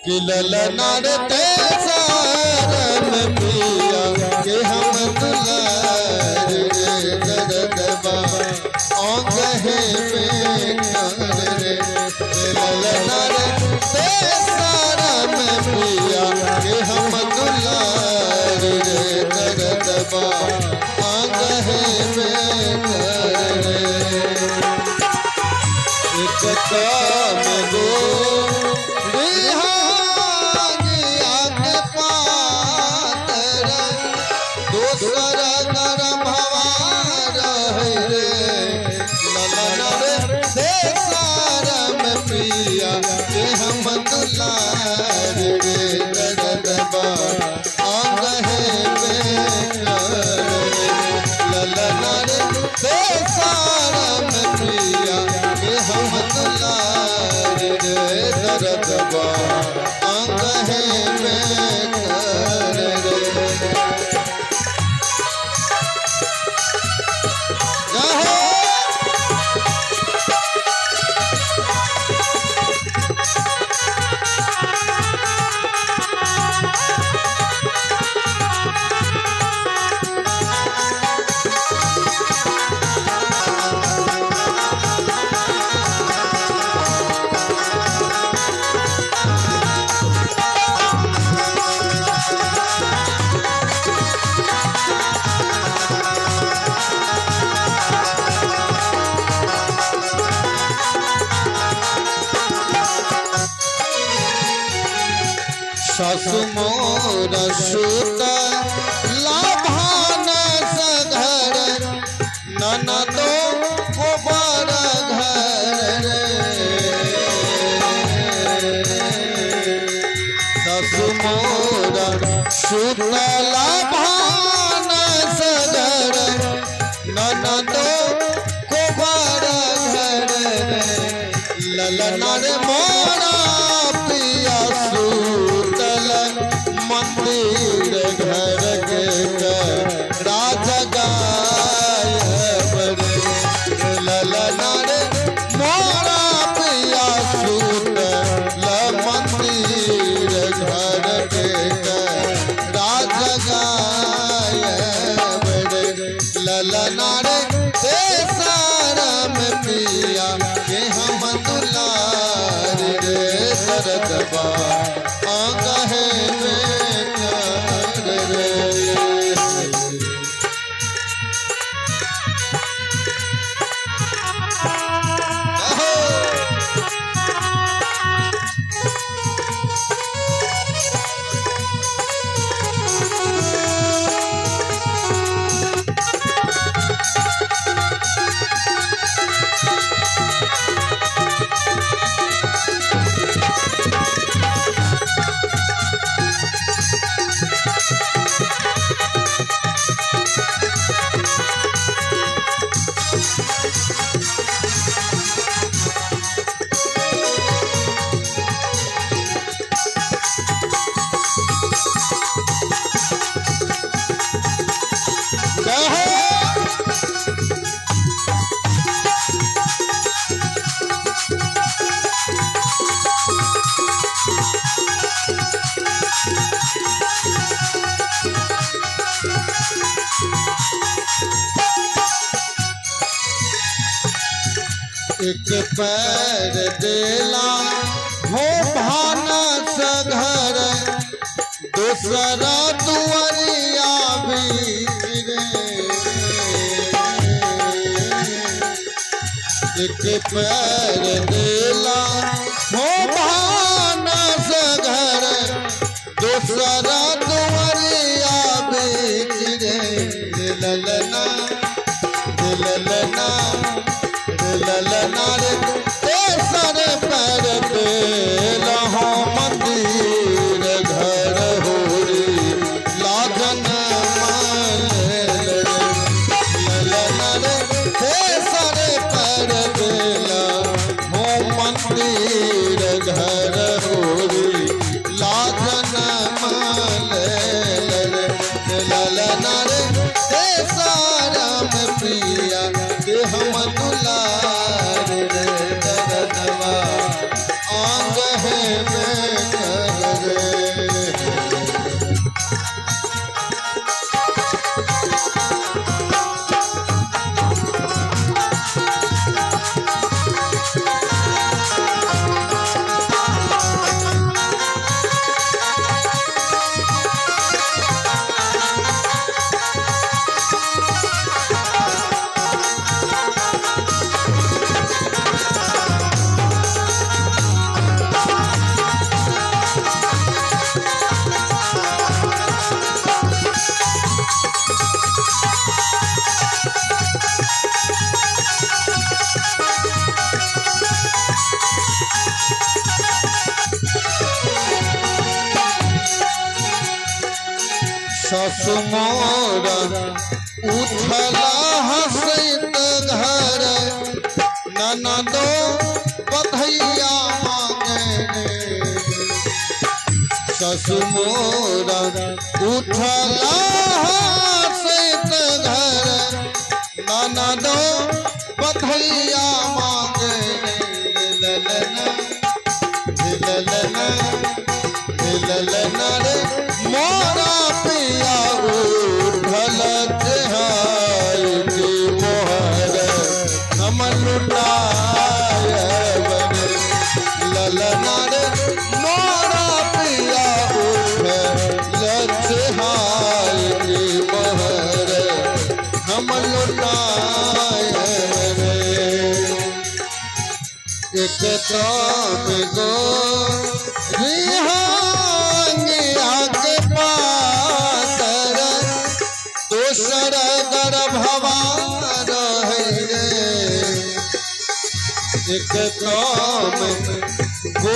कि ललना रे सारन पिया के हम दुलार रे दरदबा आंग है बेकार रे ललना रे सारन पिया के हम दुलार रे दरदबा आंग है बेकार रे एक काम दो सासु मोर सुत लाभान सघर ननदो गोबर घर सासु मोर सुत लाभान सघर ननदो गोबर घर ललना रे मोरा पिया मंदिर घर के राज गायब ललना रे मोरा पिया सूत मंदिर घर के राज गायब ललना रे सारम पिया के हम दुलार रे दरदबा आंग है एक पैर देला हो भानस घर दूसरा दुआरिया रे एक पैर देला हो भानस घर दूसरा दुआरिया रे ललना ललना ललना रे सर पैर बेला हो मंदिर घर हो रे लागन ललना रे सर पैर बेला हो मंदिर घर हो रे लागन ललना रे सारम प्रिया के हम दुलार रे दरदबा आंग है बेकार ससुमोरा उठला हसैत घर ननदो बधैया मांगे ससुमोरा उठला हसैत घर ननदो बधैया मांगे ललना ललना रे मोरा पिया उठल तिहाई की मोहर हम लुटाए बने ललना रे मोरा पिया उठल तिहाई की मोहर हम लुटाए बने एक काम गो दोसर गर्भवा रहे एक काम गो